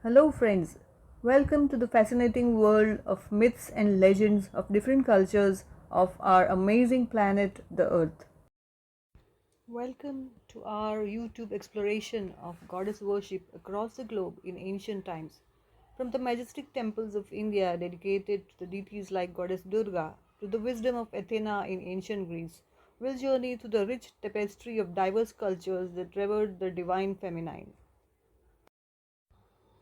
Hello, friends. Welcome to the fascinating world of myths and legends of different cultures of our amazing planet, the Earth. Welcome to our YouTube exploration of goddess worship across the globe in ancient times. From the majestic temples of India dedicated to the deities like Goddess Durga to the wisdom of Athena in ancient Greece, we'll journey through the rich tapestry of diverse cultures that revered the divine feminine.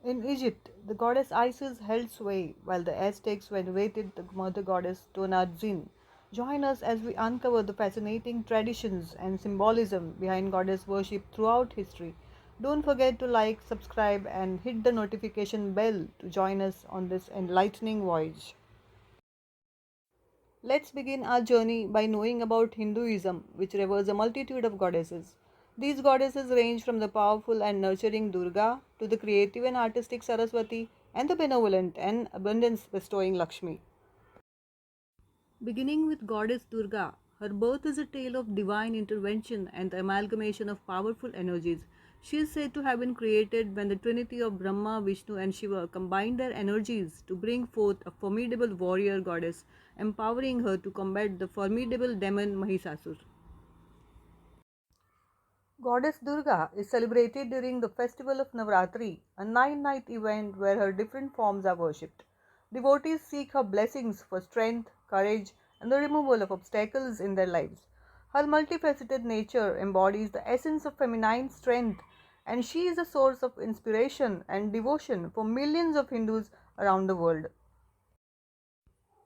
In Egypt, the goddess Isis held sway while the Aztecs venerated the mother goddess Tonantzin. Join us as we uncover the fascinating traditions and symbolism behind goddess worship throughout history. Don't forget to like, subscribe, and hit the notification bell to join us on this enlightening voyage. Let's begin our journey by knowing about Hinduism, which reveres a multitude of goddesses. These goddesses range from the powerful and nurturing Durga to the creative and artistic Saraswati and the benevolent and abundance bestowing Lakshmi. Beginning with Goddess Durga, her birth is a tale of divine intervention and the amalgamation of powerful energies. She is said to have been created when the trinity of Brahma, Vishnu, and Shiva combined their energies to bring forth a formidable warrior goddess, empowering her to combat the formidable demon Mahisasur. Goddess Durga is celebrated during the festival of Navratri, a 9-night event where her different forms are worshipped. Devotees seek her blessings for strength, courage, and the removal of obstacles in their lives. Her multifaceted nature embodies the essence of feminine strength, and she is a source of inspiration and devotion for millions of Hindus around the world.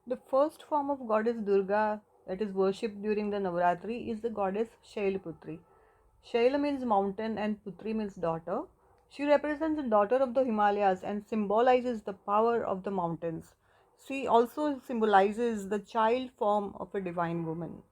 The first form of goddess Durga that is worshipped during the Navratri is the goddess Shailputri. Shaila means mountain and Putri means daughter. She represents the daughter of the Himalayas and symbolizes the power of the mountains. She also symbolizes the child form of a divine woman.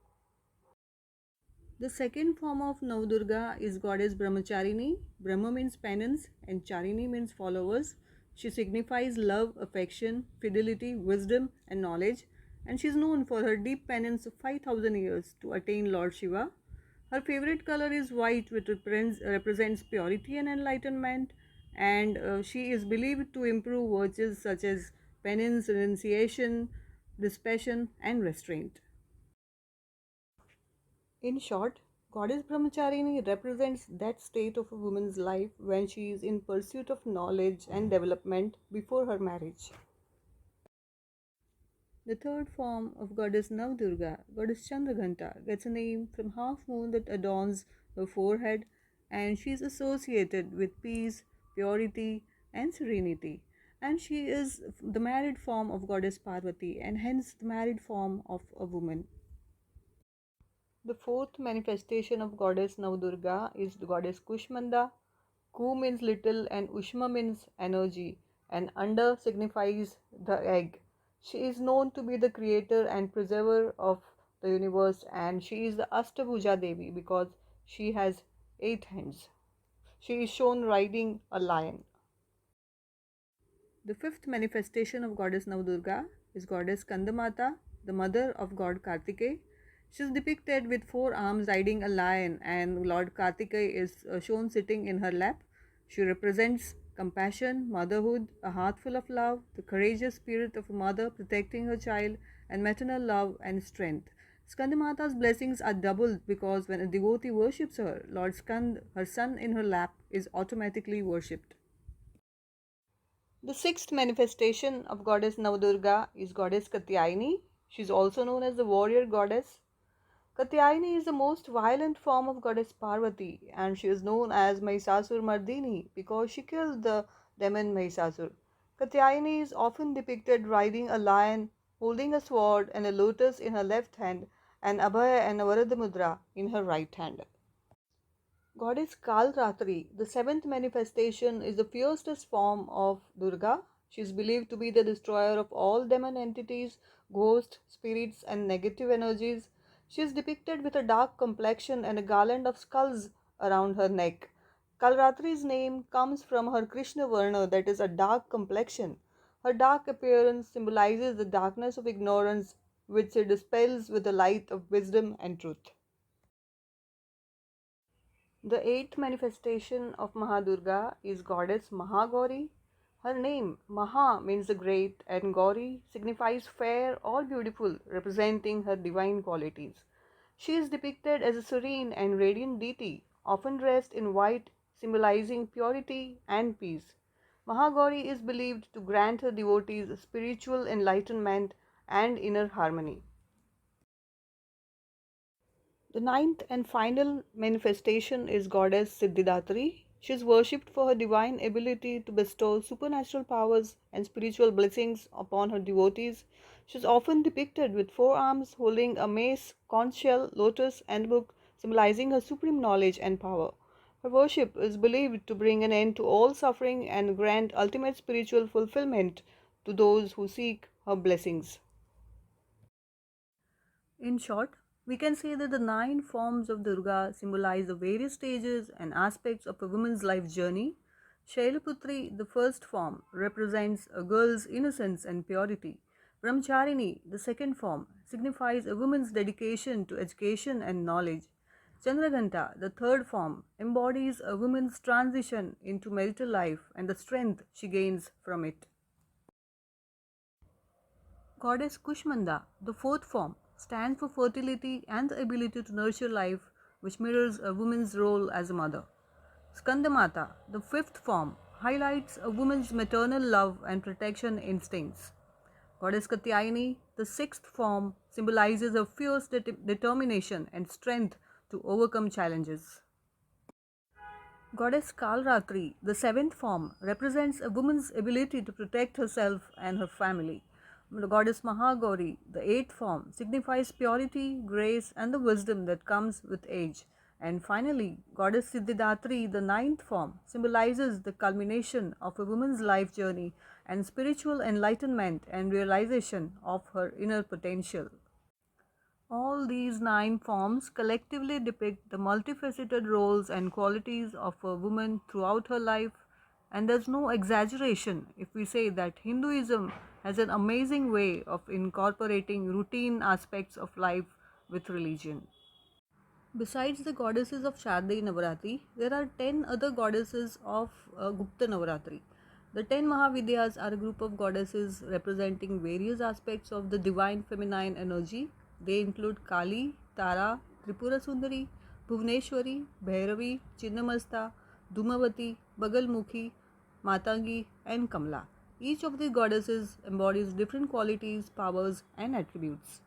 The second form of Navdurga is goddess Brahmacharini. Brahma means penance and Charini means followers. She signifies love, affection, fidelity, wisdom, and knowledge, and she is known for her deep penance of 5,000 years to attain Lord Shiva. Her favorite color is white, which represents purity and enlightenment, and she is believed to improve virtues such as penance, renunciation, dispassion, and restraint. In short, Goddess Brahmacharini represents that state of a woman's life when she is in pursuit of knowledge and development before her marriage. The third form of Goddess Navdurga, Goddess Chandraghanta, gets a name from half moon that adorns her forehead, and she is associated with peace, purity, and serenity. And she is the married form of Goddess Parvati, and hence the married form of a woman. The fourth manifestation of goddess Navdurga is the goddess Kushmanda. Ku means little and Ushma means energy, and Anda signifies the egg. She is known to be the creator and preserver of the universe, and she is the Ashtabhuja Devi because she has 8 hands. She is shown riding a lion. The fifth manifestation of goddess Navdurga is goddess Kandamata, the mother of god Kartikeya. She is depicted with 4 arms riding a lion, and Lord Kartikeya is shown sitting in her lap. She represents compassion, motherhood, a heart full of love, the courageous spirit of a mother protecting her child, and maternal love and strength. Skandamata's blessings are doubled because when a devotee worships her, Lord Skand, her son in her lap, is automatically worshipped. The sixth manifestation of goddess Navdurga is goddess Katyayani. She is also known as the warrior goddess. Katyayani is the most violent form of goddess Parvati, and she is known as Mahisasur Mardini because she killed the demon Mahisasur. Katyayani is often depicted riding a lion, holding a sword and a lotus in her left hand, and Abhaya and Varada Mudra in her right hand. Goddess Kalratri, the seventh manifestation, is the fiercest form of Durga. She is believed to be the destroyer of all demon entities, ghosts, spirits, and negative energies. She is depicted with a dark complexion and a garland of skulls around her neck. Kalratri's name comes from her Krishna Varna, that is, a dark complexion. Her dark appearance symbolizes the darkness of ignorance, which she dispels with the light of wisdom and truth. The eighth manifestation of Mahadurga is goddess Mahagauri. Her name, Maha, means the great, and Gauri signifies fair or beautiful, representing her divine qualities. She is depicted as a serene and radiant deity, often dressed in white, symbolizing purity and peace. Mahagauri is believed to grant her devotees spiritual enlightenment and inner harmony. The ninth and final manifestation is goddess Siddhidatri. She is worshipped for her divine ability to bestow supernatural powers and spiritual blessings upon her devotees. She is often depicted with four arms holding a mace, conch shell, lotus, and book, symbolizing her supreme knowledge and power. Her worship is believed to bring an end to all suffering and grant ultimate spiritual fulfillment to those who seek her blessings. In short, we can say that the nine forms of Durga symbolize the various stages and aspects of a woman's life journey. Shailaputri, the first form, represents a girl's innocence and purity. Brahmacharini, the second form, signifies a woman's dedication to education and knowledge. Chandraghanta, the third form, embodies a woman's transition into marital life and the strength she gains from it. Goddess Kushmanda, the fourth form, stands for fertility and the ability to nurture life, which mirrors a woman's role as a mother. Skandamata, the fifth form, highlights a woman's maternal love and protection instincts. Goddess Katyayani, the sixth form, symbolizes her fierce determination and strength to overcome challenges. Goddess Kalratri, the seventh form, represents a woman's ability to protect herself and her family. The goddess Mahagauri, the eighth form, signifies purity, grace, and the wisdom that comes with age. And finally, Goddess Siddhidatri, the ninth form, symbolizes the culmination of a woman's life journey and spiritual enlightenment and realization of her inner potential. All these nine forms collectively depict the multifaceted roles and qualities of a woman throughout her life, and there's no exaggeration if we say that Hinduism has an amazing way of incorporating routine aspects of life with religion. Besides the goddesses of Shardayi Navaratri, there are 10 other goddesses of Gupta Navaratri. The 10 Mahavidyas are a group of goddesses representing various aspects of the divine feminine energy. They include Kali, Tara, Tripura Sundari, Bhuvneshwari, Bhairavi, Chinnamasta, Dhumavati, Bagalmukhi, Matangi, and Kamla. Each of these goddesses embodies different qualities, powers, and attributes.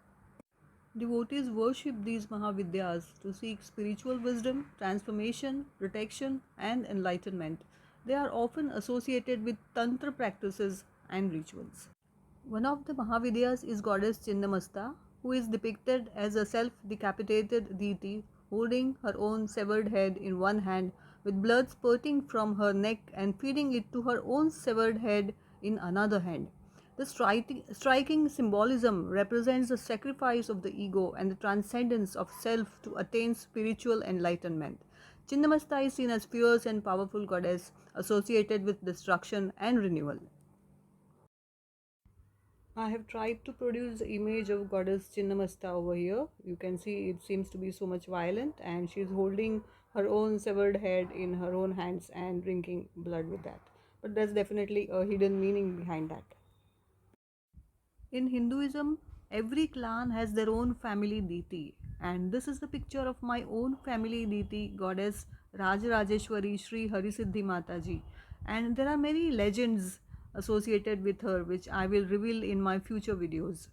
Devotees worship these Mahavidyas to seek spiritual wisdom, transformation, protection, and enlightenment. They are often associated with Tantra practices and rituals. One of the Mahavidyas is goddess Chinnamasta, who is depicted as a self decapitated deity holding her own severed head in one hand, with blood spurting from her neck and feeding it to her own severed head in another hand. The striking symbolism represents the sacrifice of the ego and the transcendence of self to attain spiritual enlightenment. Chinnamasta is seen as fierce and powerful goddess associated with destruction and renewal. I have tried to produce the image of goddess Chinnamasta over here. You can see it seems to be so much violent, and she is holding her own severed head in her own hands and drinking blood with that. But there's definitely a hidden meaning behind that. In Hinduism, every clan has their own family deity, and this is the picture of my own family deity, goddess Rajarajeshwari Sri Harisiddhi Mataji. And there are many legends associated with her, which I will reveal in my future videos.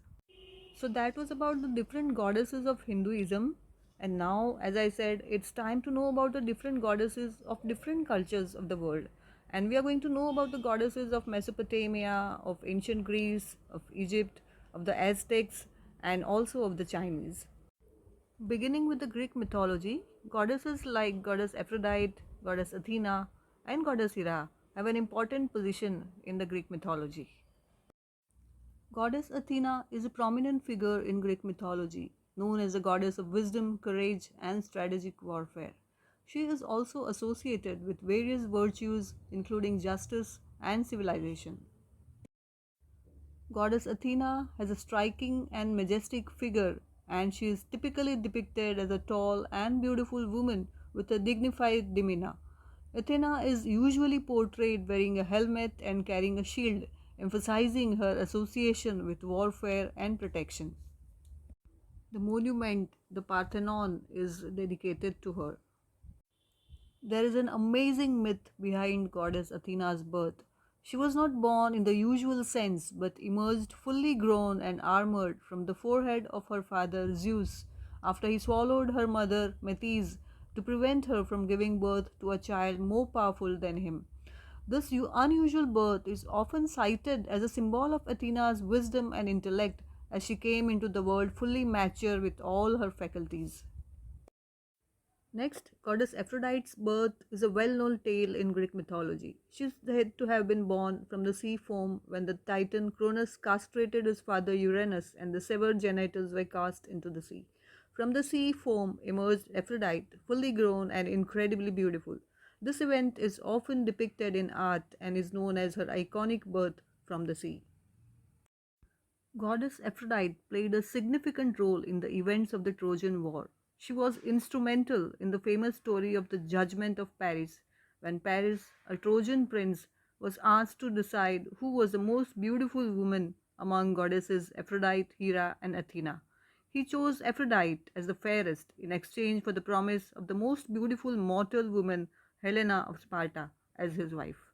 So that was about the different goddesses of Hinduism. And now, as I said, it's time to know about the different goddesses of different cultures of the world. And we are going to know about the goddesses of Mesopotamia, of ancient Greece, of Egypt, of the Aztecs, and also of the Chinese. Beginning with the Greek mythology, goddesses like goddess Aphrodite, goddess Athena, and goddess Hera have an important position in the Greek mythology. Goddess Athena is a prominent figure in Greek mythology, known as the goddess of wisdom, courage, and strategic warfare. She is also associated with various virtues, including justice and civilization. Goddess Athena has a striking and majestic figure, and she is typically depicted as a tall and beautiful woman with a dignified demeanor. Athena is usually portrayed wearing a helmet and carrying a shield, emphasizing her association with warfare and protection. The monument, the Parthenon, is dedicated to her. There is an amazing myth behind goddess Athena's birth. She was not born in the usual sense, but emerged fully grown and armored from the forehead of her father Zeus after he swallowed her mother Metis to prevent her from giving birth to a child more powerful than him. This unusual birth is often cited as a symbol of Athena's wisdom and intellect as she came into the world fully mature with all her faculties. Next, goddess Aphrodite's birth is a well known tale in Greek mythology. She is said to have been born from the sea foam when the Titan Cronus castrated his father Uranus and the severed genitals were cast into the sea. From the sea foam emerged Aphrodite, fully grown and incredibly beautiful. This event is often depicted in art and is known as her iconic birth from the sea. Goddess Aphrodite played a significant role in the events of the Trojan War. She was instrumental in the famous story of the Judgment of Paris, when Paris, a Trojan prince, was asked to decide who was the most beautiful woman among goddesses Aphrodite, Hera, and Athena. He chose Aphrodite as the fairest in exchange for the promise of the most beautiful mortal woman, Helena of Sparta, as his wife.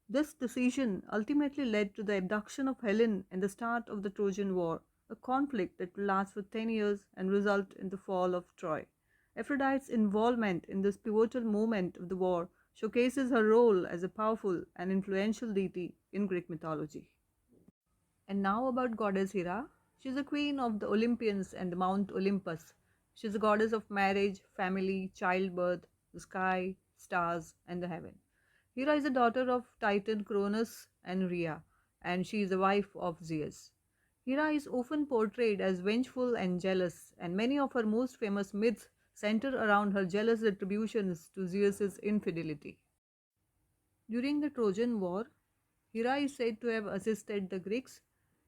This decision ultimately led to the abduction of Helen and the start of the Trojan War, a conflict that will last for 10 years and result in the fall of Troy. Aphrodite's involvement in this pivotal moment of the war showcases her role as a powerful and influential deity in Greek mythology. And now about goddess Hera. She is a queen of the Olympians and Mount Olympus. She is a goddess of marriage, family, childbirth, the sky, stars, and the heaven. Hera is the daughter of Titan Cronus and Rhea, and she is the wife of Zeus. Hera is often portrayed as vengeful and jealous, and many of her most famous myths center around her jealous retributions to Zeus's infidelity. During the Trojan War, Hera is said to have assisted the Greeks,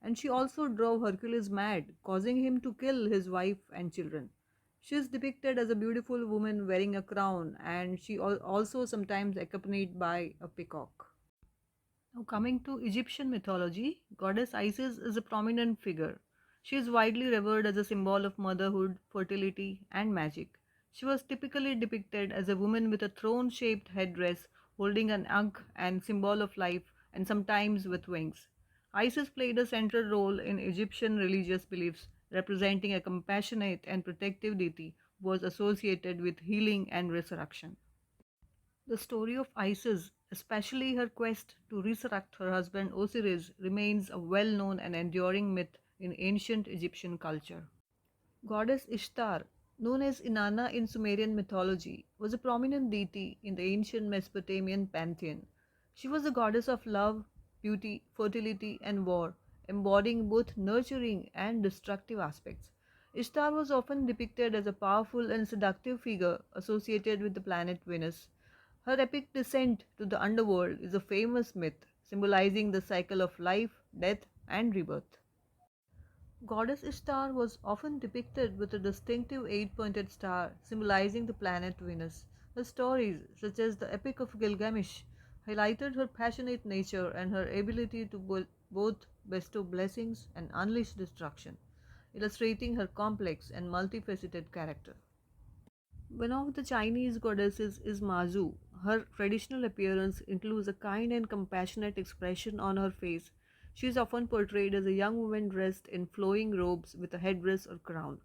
and she also drove Hercules mad, causing him to kill his wife and children. She is depicted as a beautiful woman wearing a crown, and she also sometimes accompanied by a peacock. Now, coming to Egyptian mythology, goddess Isis is a prominent figure. She is widely revered as a symbol of motherhood, fertility, and magic. She was typically depicted as a woman with a throne shaped headdress, holding an ankh and symbol of life, and sometimes with wings. Isis played a central role in Egyptian religious beliefs, representing a compassionate and protective deity who was associated with healing and resurrection. The story of Isis, especially her quest to resurrect her husband Osiris, remains a well known and enduring myth in ancient Egyptian culture. Goddess Ishtar, known as Inanna in Sumerian mythology, was a prominent deity in the ancient Mesopotamian pantheon. She was the goddess of love, beauty, fertility, and war, embodying both nurturing and destructive aspects. Ishtar was often depicted as a powerful and seductive figure associated with the planet Venus. Her epic descent to the underworld is a famous myth symbolizing the cycle of life, death, and rebirth. Goddess Ishtar was often depicted with a distinctive eight pointed star symbolizing the planet Venus. Her stories, such as the Epic of Gilgamesh, highlighted her passionate nature and her ability to both bestow blessings and unleash destruction, illustrating her complex and multifaceted character. One of the Chinese goddesses is Mazu. Her traditional appearance includes a kind and compassionate expression on her face. She is often portrayed as a young woman dressed in flowing robes with a headdress or crown.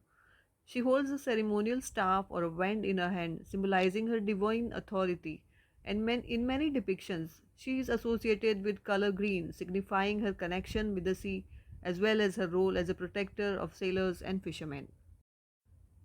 She holds a ceremonial staff or a wand in her hand, symbolizing her divine authority. And in many depictions, she is associated with color green, signifying her connection with the sea, as well as her role as a protector of sailors and fishermen.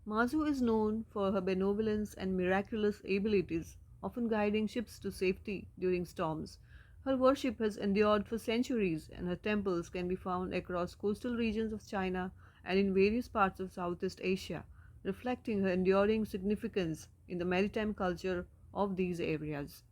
Mazu is known for her benevolence and miraculous abilities, often guiding ships to safety during storms. Her worship has endured for centuries, and her temples can be found across coastal regions of China and in various parts of Southeast Asia, reflecting her enduring significance in the maritime culture of these areas.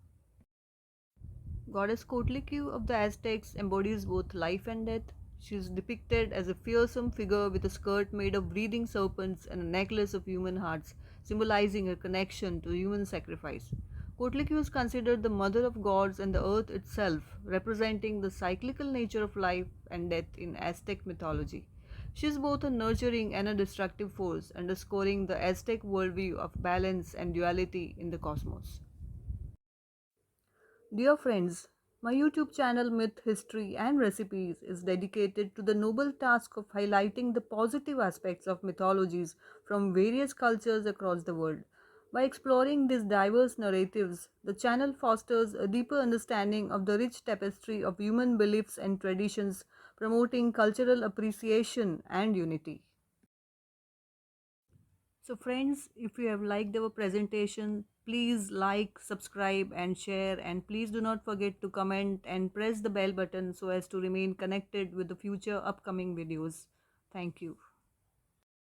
Goddess Coatlicue of the Aztecs embodies both life and death. She is depicted as a fearsome figure with a skirt made of breathing serpents and a necklace of human hearts, symbolizing her connection to human sacrifice. Coatlicue is considered the mother of gods and the earth itself, representing the cyclical nature of life and death in Aztec mythology. She is both a nurturing and a destructive force, underscoring the Aztec worldview of balance and duality in the cosmos. Dear friends, my YouTube channel Myth, History and Recipes is dedicated to the noble task of highlighting the positive aspects of mythologies from various cultures across the world. By exploring these diverse narratives, the channel fosters a deeper understanding of the rich tapestry of human beliefs and traditions, promoting cultural appreciation and unity. So, friends, if you have liked our presentation, please like, subscribe, and share. And please do not forget to comment and press the bell button so as to remain connected with the future upcoming videos. Thank you.